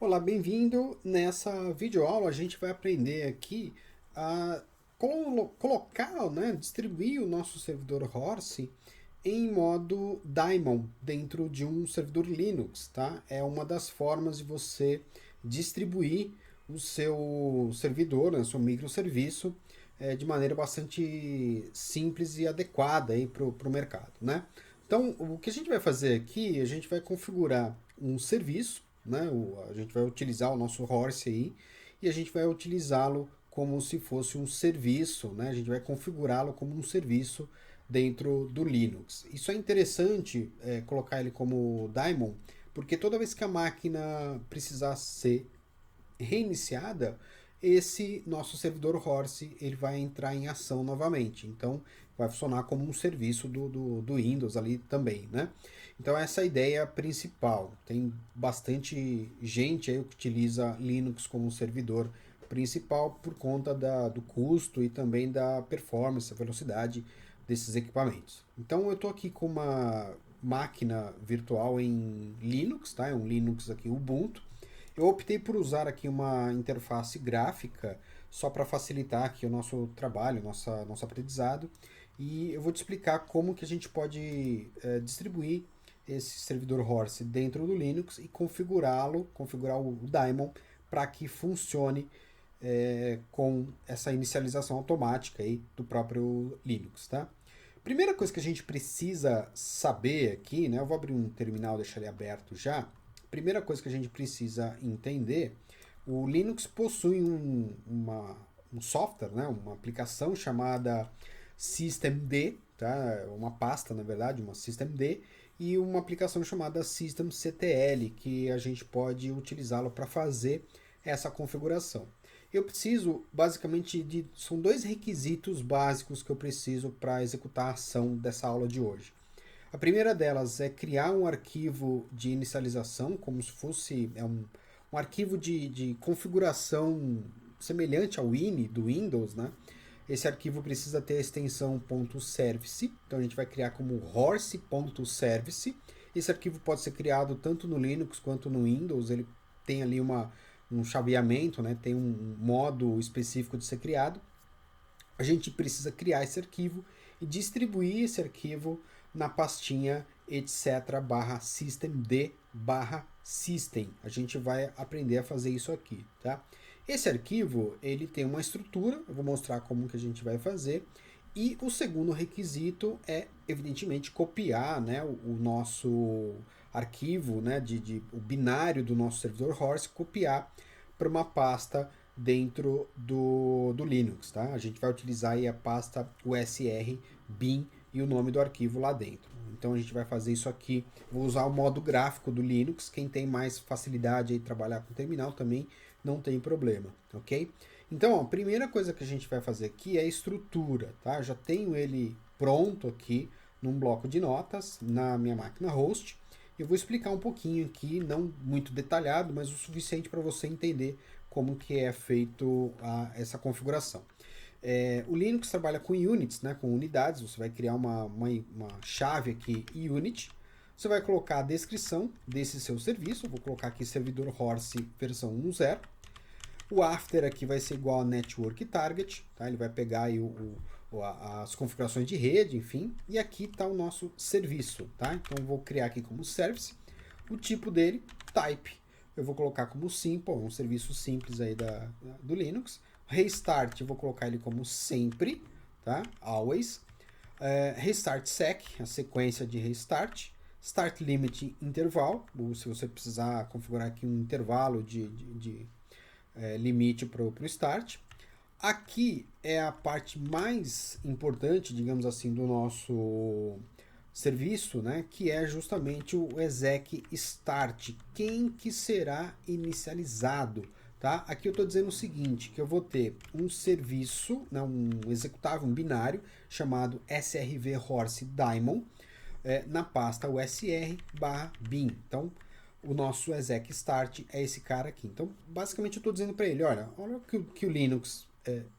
Olá, bem-vindo. Nessa videoaula a gente vai aprender aqui a colocar, né, distribuir o nosso servidor Horse em modo daemon dentro de um servidor Linux, tá? É uma das formas de você distribuir o seu servidor, né, o seu microserviço, de maneira bastante simples e adequada para o mercado, né? Então, o que a gente vai fazer aqui, a gente vai configurar um serviço, né? A gente vai utilizar o nosso Horse aí e a gente vai utilizá-lo como se fosse um serviço, né? A gente vai configurá-lo como um serviço dentro do Linux. Isso é interessante colocar ele como daemon, porque toda vez que a máquina precisar ser reiniciada, esse nosso servidor Horse ele vai entrar em ação novamente. Então, vai funcionar como um serviço do Windows ali também, né? Então, essa é a ideia principal. Tem bastante gente aí que utiliza Linux como um servidor principal por conta do custo e também da performance, a velocidade desses equipamentos. Então, eu estou aqui com uma máquina virtual em Linux, tá? É um Linux aqui Ubuntu. Eu optei por usar aqui uma interface gráfica só para facilitar aqui o nosso trabalho, nosso aprendizado. E eu vou te explicar como que a gente pode distribuir esse servidor Horse dentro do Linux e configurar o daemon para que funcione com essa inicialização automática aí do próprio Linux, tá? Primeira coisa que a gente precisa saber aqui, né? Eu vou abrir um terminal, deixar ele aberto já. Primeira coisa que a gente precisa entender, o Linux possui um software, né? Uma aplicação chamada systemd, tá? Uma pasta, na verdade, uma systemd, e uma aplicação chamada systemctl, que a gente pode utilizá-lo para fazer essa configuração. Eu preciso basicamente são dois requisitos básicos que eu preciso para executar a ação dessa aula de hoje. A primeira delas é criar um arquivo de inicialização, como se fosse um arquivo de configuração semelhante ao ini do Windows, né? Esse arquivo precisa ter a extensão .service, então a gente vai criar como horse.service. Esse arquivo pode ser criado tanto no Linux quanto no Windows, ele tem ali um chaveamento, né? Tem um modo específico de ser criado. A gente precisa criar esse arquivo e distribuir esse arquivo na pastinha etc barra systemd barra system. A gente vai aprender a fazer isso aqui, tá? Esse arquivo, ele tem uma estrutura, eu vou mostrar como que a gente vai fazer, e o segundo requisito é, evidentemente, copiar, né, o nosso arquivo, né, o binário do nosso servidor Horse, copiar para uma pasta dentro do Linux, tá? A gente vai utilizar aí a pasta usr bin e o nome do arquivo lá dentro. Então a gente vai fazer isso aqui. Vou usar o modo gráfico do Linux. Quem tem mais facilidade aí trabalhar com terminal também não tem problema, ok? Então, ó, a primeira coisa que a gente vai fazer aqui é a estrutura, tá? Eu já tenho ele pronto aqui num bloco de notas na minha máquina host. Eu vou explicar um pouquinho aqui, não muito detalhado, mas o suficiente para você entender como que é feito essa configuração. O Linux trabalha com units, né, com unidades. Você vai criar uma chave aqui unit. Você vai colocar a descrição desse seu serviço. Eu vou colocar aqui servidor Horse versão 1.0. O after aqui vai ser igual a network target, tá? Ele vai pegar aí as configurações de rede, enfim. E aqui está o nosso serviço, tá? Então eu vou criar aqui como service. O tipo dele, type. Eu vou colocar como simple, um serviço simples aí do Linux. Restart, eu vou colocar ele como sempre, tá? Always. Restart sec, a sequência de restart. Start limit interval, ou se você precisar configurar aqui um intervalo de limite para o start. Aqui é a parte mais importante, digamos assim, do nosso serviço, né, que é justamente o exec start, quem que será inicializado, tá? Aqui eu estou dizendo o seguinte, que eu vou ter um serviço, né, um executável, um binário, chamado srv horse daemon, na pasta usr/bin. Então, o nosso exec start é esse cara aqui. Então, basicamente eu estou dizendo para ele, olha que o Linux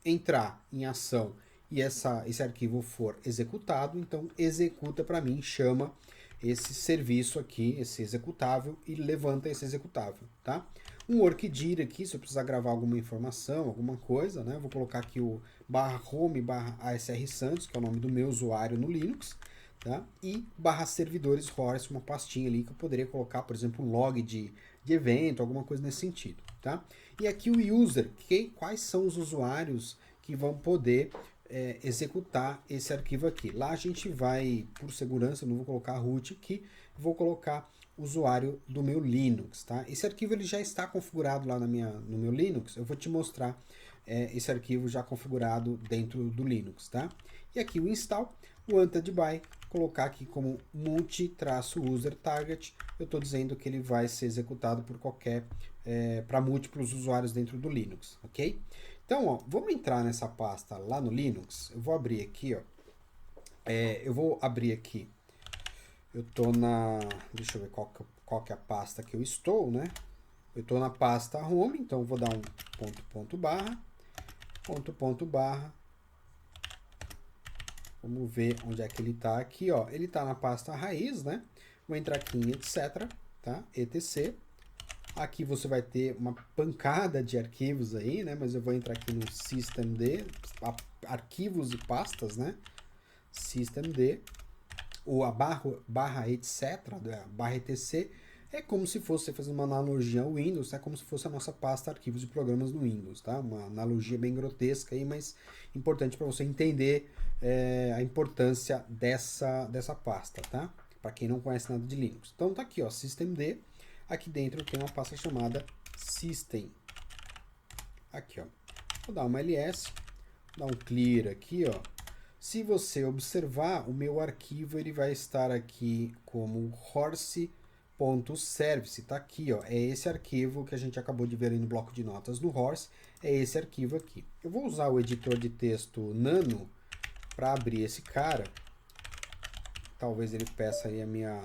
entrar em ação e esse arquivo for executado, então executa para mim, chama esse serviço aqui, esse executável, e levanta esse executável, tá? Um workdir aqui, se eu precisar gravar alguma informação, alguma coisa, né? Vou colocar aqui o /home/ASR Santos, que é o nome do meu usuário no Linux, tá? E /servidores Horse, uma pastinha ali que eu poderia colocar, por exemplo, um log de evento, alguma coisa nesse sentido, tá? E aqui o user, quais são os usuários que vão poder executar esse arquivo aqui. Lá a gente vai, por segurança, não vou colocar root aqui, vou colocar usuário do meu Linux, tá? Esse arquivo ele já está configurado lá no meu Linux, eu vou te mostrar esse arquivo já configurado dentro do Linux, tá? E aqui o install, o anted-by, colocar aqui como multi-user target, eu estou dizendo que ele vai ser executado por para múltiplos usuários dentro do Linux, ok? Então, ó, vamos entrar nessa pasta lá no Linux, eu vou abrir aqui, ó, eu estou deixa eu ver qual que é a pasta que eu estou, né? Eu estou na pasta home, então eu vou dar um ponto barra, vamos ver onde é que ele está aqui, ó. Ele está na pasta raiz, né? Vou entrar aqui em etc, tá? etc. Aqui você vai ter uma pancada de arquivos aí, né? Mas eu vou entrar aqui no systemd, arquivos e pastas, né? Systemd, ou a barra etc, barra etc, é como se fosse, fazendo uma analogia ao Windows, é como se fosse a nossa pasta arquivos e programas no Windows, tá? Uma analogia bem grotesca aí, mas importante para você entender a importância dessa pasta, tá? Para quem não conhece nada de Linux. Então tá aqui, ó, systemd. Aqui dentro tem uma pasta chamada system. Aqui, ó. Vou dar uma ls, dar um clear aqui, ó. Se você observar, o meu arquivo ele vai estar aqui como horse.service, tá aqui, ó. É esse arquivo que a gente acabou de ver aí no bloco de notas do Horse, é esse arquivo aqui. Eu vou usar o editor de texto Nano para abrir esse cara. Talvez ele peça aí a minha...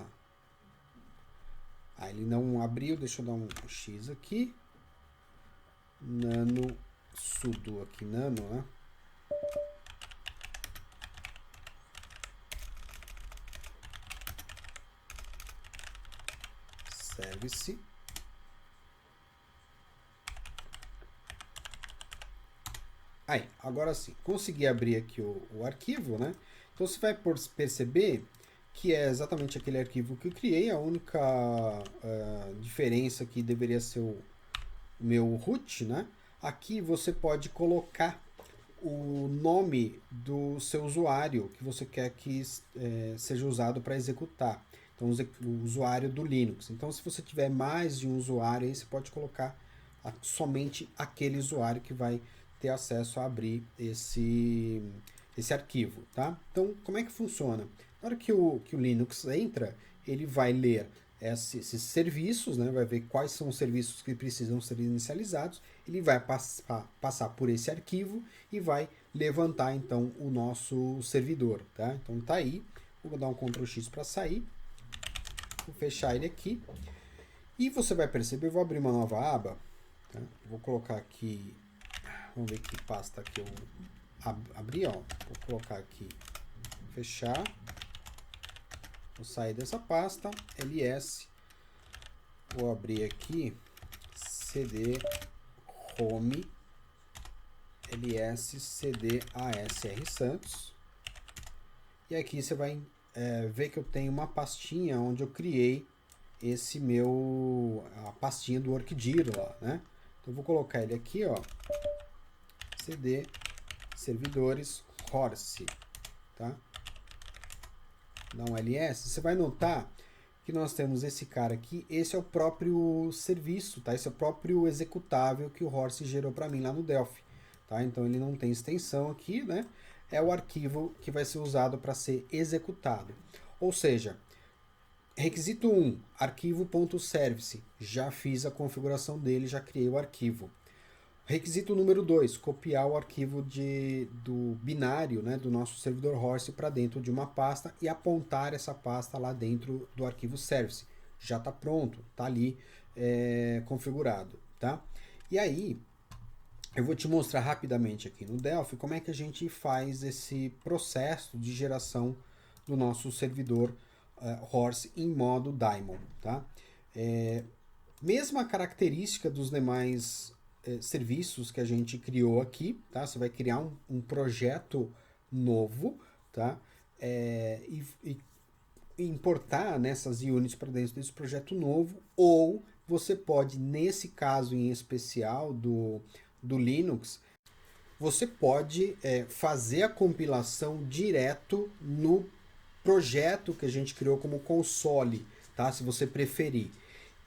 ele não abriu, deixa eu dar um X aqui. Nano sudo aqui, nano, né? Service. Aí, agora sim, consegui abrir aqui o arquivo, né? Então você vai perceber que é exatamente aquele arquivo que eu criei, a única diferença que deveria ser o meu root, né? Aqui você pode colocar o nome do seu usuário que você quer que seja usado para executar. Então, o usuário do Linux. Então, se você tiver mais de um usuário, aí você pode colocar somente aquele usuário que vai ter acesso a abrir esse arquivo, tá? Então, como é que funciona? Na hora que o Linux entra, ele vai ler esses serviços, né? Vai ver quais são os serviços que precisam ser inicializados, ele vai passar por esse arquivo e vai levantar, então, o nosso servidor, tá? Então, tá aí. Vou dar um Ctrl X para sair. Vou fechar ele aqui. E você vai perceber, eu vou abrir uma nova aba. Tá? Vou colocar aqui, vamos ver que pasta que eu abri, ó. Vou colocar aqui, fechar. Vou sair dessa pasta, ls. Vou abrir aqui, cd home, ls cd asr santos. E aqui você vai ver que eu tenho uma pastinha onde eu criei a pastinha do workdir lá, né? Então eu vou colocar ele aqui, ó, cd servidores horse, tá? Dá um ls, você vai notar que nós temos esse cara aqui, esse é o próprio serviço, tá? Esse é o próprio executável que o Horse gerou para mim lá no Delphi, tá? Então ele não tem extensão aqui, né? É o arquivo que vai ser usado para ser executado. Ou seja, requisito 1, arquivo.service, já fiz a configuração dele, já criei o arquivo. Requisito número 2, copiar o arquivo do binário, né, do nosso servidor Horse para dentro de uma pasta e apontar essa pasta lá dentro do arquivo service. Já está pronto, está ali configurado, tá? E aí, eu vou te mostrar rapidamente aqui no Delphi como é que a gente faz esse processo de geração do nosso servidor Horse em modo daemon, tá? Mesma característica dos demais serviços que a gente criou aqui, tá? Você vai criar um projeto novo, tá? E importar nessas units para dentro desse projeto novo, ou você pode, nesse caso em especial do Linux, você pode fazer a compilação direto no projeto que a gente criou como console, tá? Se você preferir.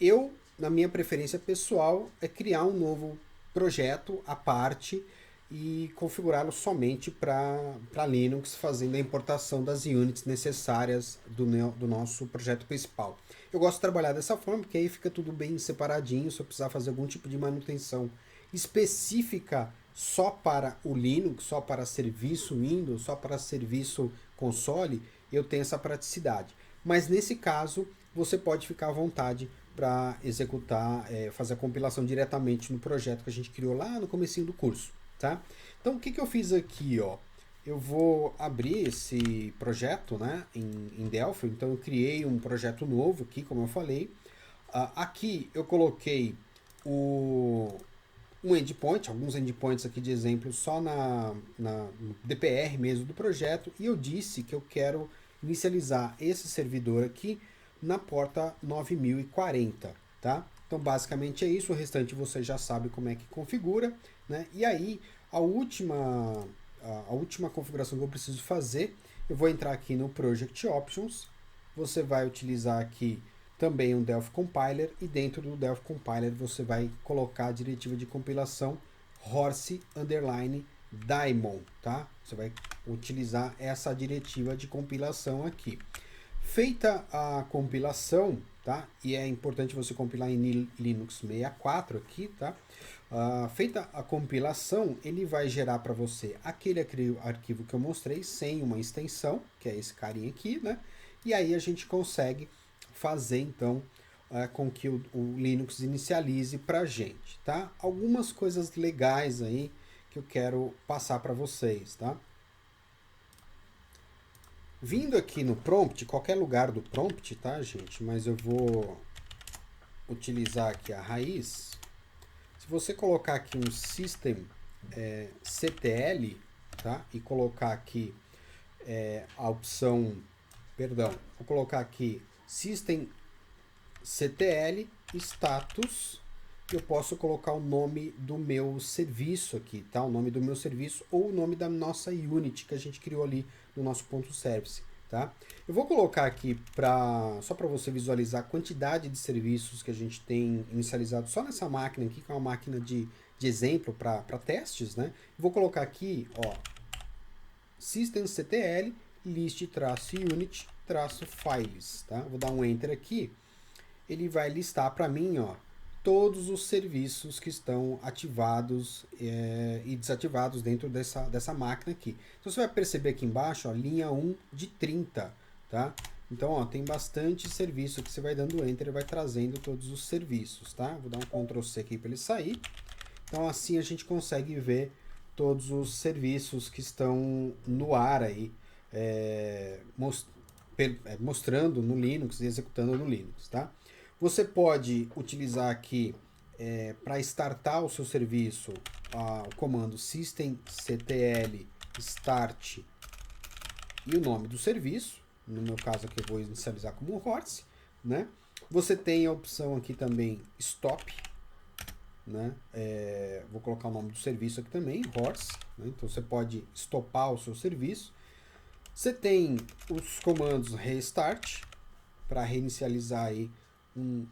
Eu, na minha preferência pessoal, é criar um novo projeto à parte e configurá-lo somente para Linux, fazendo a importação das units necessárias do nosso projeto principal. Eu gosto de trabalhar dessa forma, porque aí fica tudo bem separadinho. Se eu precisar fazer algum tipo de manutenção específica só para o Linux, só para serviço Windows, só para serviço console, eu tenho essa praticidade. Mas nesse caso, você pode ficar à vontade para executar, fazer a compilação diretamente no projeto que a gente criou lá no comecinho do curso, tá? Então, o que eu fiz aqui, ó? Eu vou abrir esse projeto, né, em Delphi. Então, eu criei um projeto novo aqui, como eu falei. Aqui eu coloquei um endpoint, alguns endpoints aqui de exemplo, só no DPR mesmo do projeto, e eu disse que eu quero inicializar esse servidor aqui na porta 9040, tá? Então, basicamente é isso, o restante você já sabe como é que configura, né? E aí, a última configuração que eu preciso fazer, eu vou entrar aqui no Project Options, você vai utilizar aqui também um Delphi Compiler, e dentro do Delphi Compiler você vai colocar a diretiva de compilação horse_daemon, tá? Você vai utilizar essa diretiva de compilação aqui. Feita a compilação, tá? E é importante você compilar em Linux 64 aqui, tá? Feita a compilação, ele vai gerar para você aquele arquivo que eu mostrei, sem uma extensão, que é esse carinha aqui, né? E aí a gente consegue fazer, então, com que o Linux inicialize para a gente, tá? Algumas coisas legais aí que eu quero passar para vocês, tá? Vindo aqui no prompt, qualquer lugar do prompt, tá, gente? Mas eu vou utilizar aqui a raiz. Se você colocar aqui um system ctl, tá? E colocar aqui a opção, perdão, vou colocar aqui system ctl status, eu posso colocar o nome do meu serviço aqui, tá? O nome do meu serviço ou o nome da nossa unit que a gente criou ali no nosso ponto service, tá? Eu vou colocar aqui só para você visualizar a quantidade de serviços que a gente tem inicializado só nessa máquina aqui, que é uma máquina de exemplo para testes, né? Vou colocar aqui, ó, systemctl list-unit-files, tá? Vou dar um enter aqui. Ele vai listar para mim, ó, todos os serviços que estão ativados e desativados dentro dessa máquina aqui. Então você vai perceber aqui embaixo, ó, linha 1 de 30, tá? Então, ó, tem bastante serviço que você vai dando enter e vai trazendo todos os serviços, tá? Vou dar um Ctrl C aqui para ele sair. Então, assim a gente consegue ver todos os serviços que estão no ar aí, mostrando no Linux e executando no Linux, tá? Você pode utilizar aqui, para startar o seu serviço, o comando systemctl start e o nome do serviço. No meu caso aqui eu vou inicializar como Horse, né? Você tem a opção aqui também stop, né? Vou colocar o nome do serviço aqui também, Horse, né? Então você pode stopar o seu serviço. Você tem os comandos restart para reinicializar aí um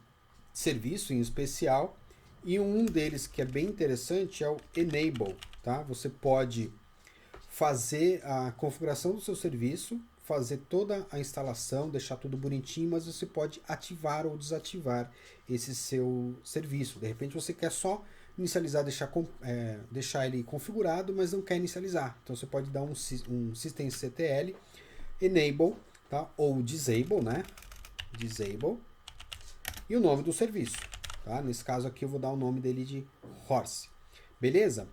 serviço em especial, e um deles que é bem interessante é o enable, tá? Você pode fazer a configuração do seu serviço, fazer toda a instalação, deixar tudo bonitinho, mas você pode ativar ou desativar esse seu serviço. De repente você quer só inicializar, deixar ele configurado, mas não quer inicializar. Então você pode dar um systemctl enable, tá? Ou disable, né? Disable. E o nome do serviço, tá? Nesse caso aqui eu vou dar o nome dele de Horse, beleza?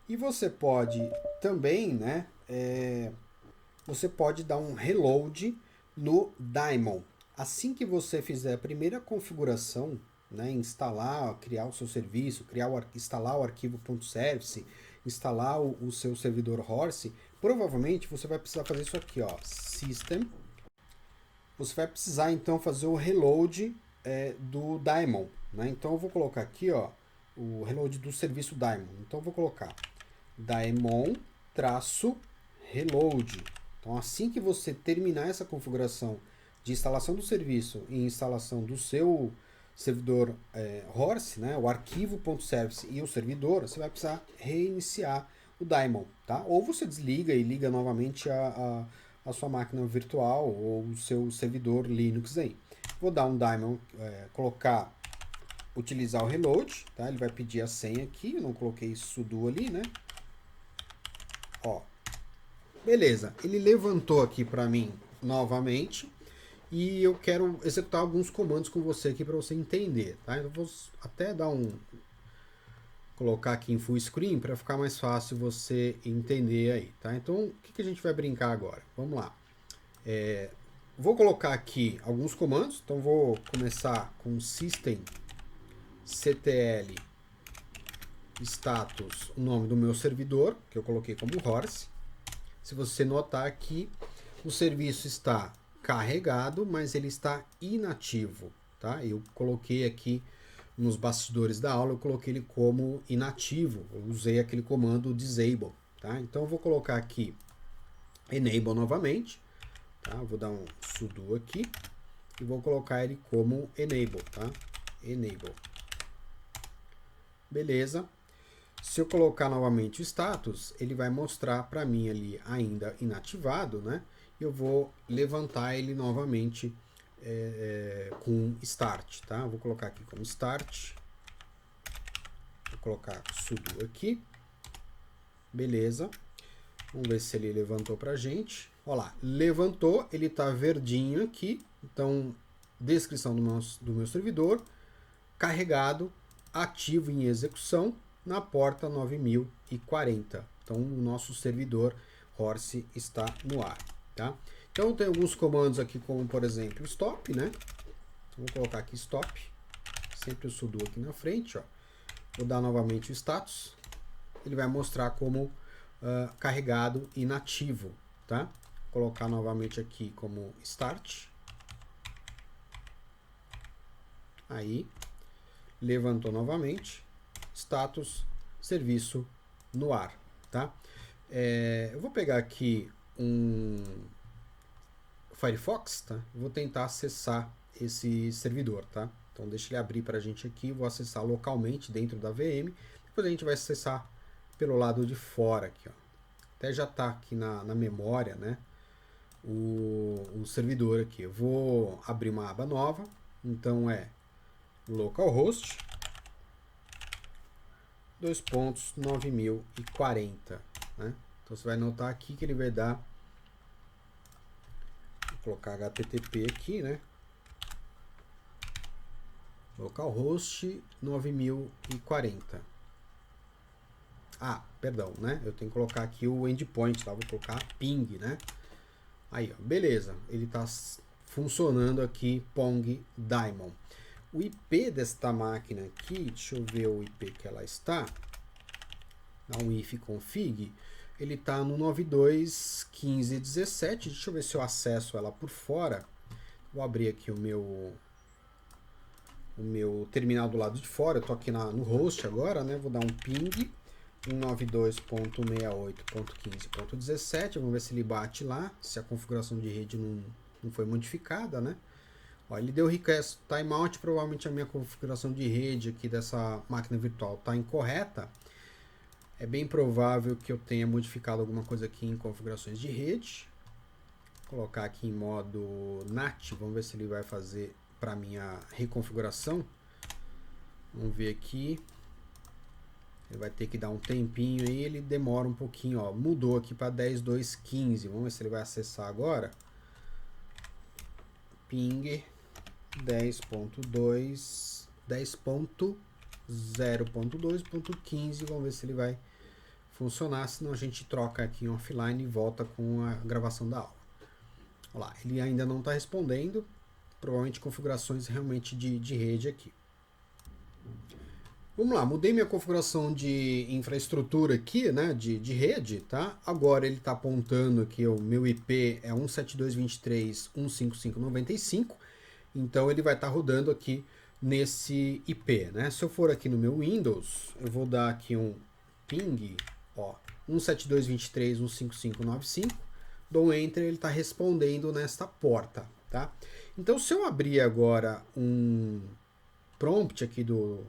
E você pode também, né? Você pode dar um reload no daemon, Assim que você fizer a primeira configuração, né, instalar, criar o seu serviço, instalar o arquivo .service, instalar o seu servidor Horse, provavelmente você vai precisar fazer isso aqui, ó, System. Você vai precisar então fazer o reload do daemon, né? Então eu vou colocar aqui, ó, o reload do serviço daemon. Então eu vou colocar daemon reload. Então assim que você terminar essa configuração de instalação do serviço e instalação do seu servidor Horse, né, o arquivo.service e o servidor, você vai precisar reiniciar o daemon, tá? Ou você desliga e liga novamente a sua máquina virtual ou o seu servidor Linux aí. Vou dar um daemon, utilizar o reload, tá? Ele vai pedir a senha aqui, eu não coloquei sudo ali, né? Ó, beleza, ele levantou aqui para mim novamente e eu quero executar alguns comandos com você aqui para você entender, tá? Eu vou até colocar aqui em full screen para ficar mais fácil você entender aí, tá? Então, o que a gente vai brincar agora? Vamos lá. Vou colocar aqui alguns comandos, então vou começar com systemctl status, o nome do meu servidor, que eu coloquei como Horse. Se você notar aqui, o serviço está carregado, mas ele está inativo, tá? Eu coloquei aqui nos bastidores da aula, eu coloquei ele como inativo, eu usei aquele comando disable, tá? Então eu vou colocar aqui enable novamente, tá? Vou dar um sudo aqui e vou colocar ele como enable, tá? Enable. Beleza. Se eu colocar novamente o status, ele vai mostrar para mim ali ainda inativado, né? Eu vou levantar ele novamente com start, tá? Vou colocar aqui como start. Vou colocar sudo aqui. Beleza. Vamos ver se ele levantou pra gente. Olha lá, levantou, ele tá verdinho aqui. Então, descrição do meu servidor, carregado, ativo em execução, na porta 9040. Então, o nosso servidor Horse está no ar, tá? Então, tem alguns comandos aqui, como, por exemplo, stop, né? Então, vou colocar aqui stop. Sempre o sudo aqui na frente, ó. Vou dar novamente o status. Ele vai mostrar como carregado inativo, tá? Vou colocar novamente aqui como start. Aí, levantou novamente. Status, serviço no ar, tá? Eu vou pegar aqui um Firefox, tá? Vou tentar acessar esse servidor, tá? Então deixa ele abrir para a gente aqui, vou acessar localmente dentro da VM, depois a gente vai acessar pelo lado de fora aqui, ó. Até já está aqui na memória, né? O servidor aqui. Eu vou abrir uma aba nova, então é localhost 9040, né? Então você vai notar aqui que ele vai dar, vou colocar HTTP aqui, né? Localhost 9040. Ah, perdão, né? Eu tenho que colocar aqui o endpoint, tá? Vou colocar ping, né? Aí, ó, beleza. Ele está funcionando aqui, Pong Daemon. O IP desta máquina aqui, deixa eu ver o IP que ela está. Dá um if config. Ele está no 92.15.17. Deixa eu ver se eu acesso ela por fora. Vou abrir aqui o meu terminal do lado de fora. Eu estou aqui no host agora, né? Vou dar um ping 192.68.15.17. Vamos ver se ele bate lá, se a configuração de rede não foi modificada, né? Ó, ele deu request timeout, provavelmente a minha configuração de rede aqui dessa máquina virtual está incorreta. É bem provável que eu tenha modificado alguma coisa aqui em configurações de rede. Vou colocar aqui em modo NAT, vamos ver se ele vai fazer para minha reconfiguração. Vamos ver aqui. Ele vai ter que dar um tempinho aí, ele demora um pouquinho, ó. Mudou aqui para 10.2.15. Vamos ver se ele vai acessar agora. Ping 10.0.2.15. Vamos ver se ele vai funcionar, senão a gente troca aqui em offline e volta com a gravação da aula. Olha lá, ele ainda não está respondendo. provavelmente configurações realmente de rede aqui. Vamos lá, mudei minha configuração de infraestrutura aqui, né, de rede, tá? Agora ele está apontando que o meu IP é 172.23.155.95, então ele vai estar rodando aqui nesse IP, né? Se eu for aqui no meu Windows, eu vou dar aqui um ping, ó, 172.23.155.95, dou Enter, ele está respondendo nesta porta, tá? Então se eu abrir agora um prompt aqui do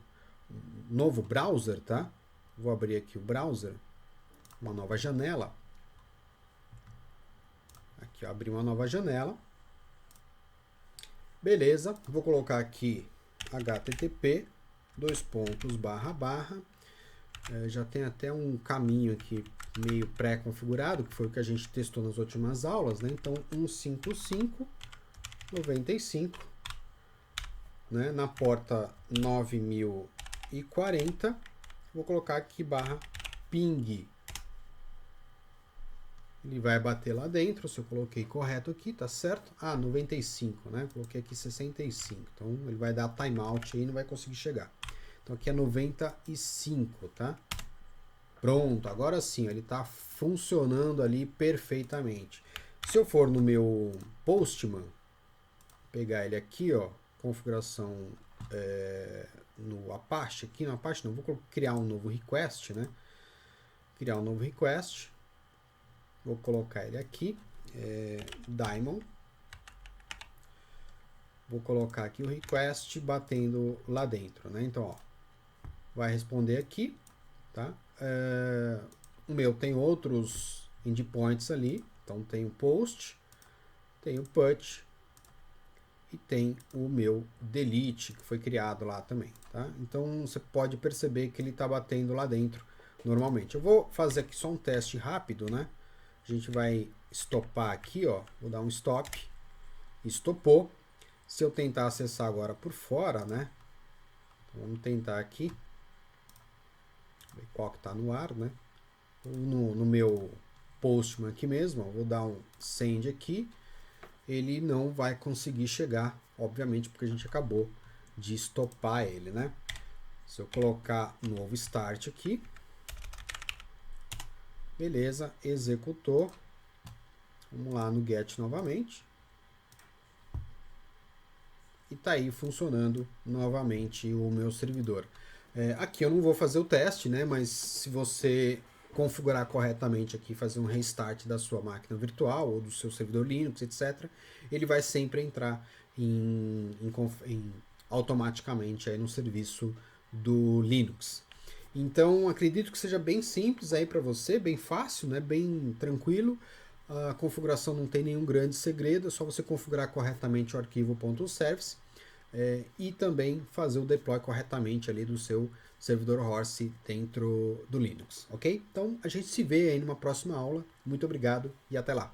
novo browser, tá? Vou abrir aqui o browser, uma nova janela. Aqui, ó, abri uma nova janela. Beleza, vou colocar aqui http já tem até um caminho aqui meio pré-configurado, que foi o que a gente testou nas últimas aulas, né? Então 155.95, né? Na porta 9040, vou colocar aqui /ping. Ele vai bater lá dentro, se eu coloquei correto aqui, tá certo? 95, né? Coloquei aqui 65. Então ele vai dar timeout aí e não vai conseguir chegar. Então aqui é 95, tá? Pronto, agora sim, ele tá funcionando ali perfeitamente. Se eu for no meu Postman, pegar ele aqui, ó, configuração no Apache, aqui no Apache não, vou criar um novo request, né? Criar um novo request. Vou colocar ele aqui, daemon. Vou colocar aqui o request batendo lá dentro, né? Então, ó, vai responder aqui, tá? O meu tem outros endpoints ali, então tem o post, tem o put e tem o meu delete, que foi criado lá também, tá? Então, você pode perceber que ele está batendo lá dentro normalmente. Eu vou fazer aqui só um teste rápido, né? A gente vai stopar aqui, ó. Vou dar um stop. Estopou. Se eu tentar acessar agora por fora, né? Então, vamos tentar aqui. Ver qual que tá no ar, né? No meu Postman aqui mesmo, ó, vou dar um send aqui. Ele não vai conseguir chegar, obviamente, porque a gente acabou de estopar ele, né? Se eu colocar novo start aqui. Beleza, executou. Vamos lá no get novamente. E tá aí funcionando novamente o meu servidor. Aqui eu não vou fazer o teste, né? Mas se você configurar corretamente aqui, fazer um restart da sua máquina virtual ou do seu servidor Linux, etc., ele vai sempre entrar automaticamente aí no serviço do Linux. Então, acredito que seja bem simples aí para você, bem fácil, né? Bem tranquilo. A configuração não tem nenhum grande segredo, é só você configurar corretamente o arquivo .service e também fazer o deploy corretamente ali do seu servidor Horse dentro do Linux, ok? Então, a gente se vê aí numa próxima aula. Muito obrigado e até lá!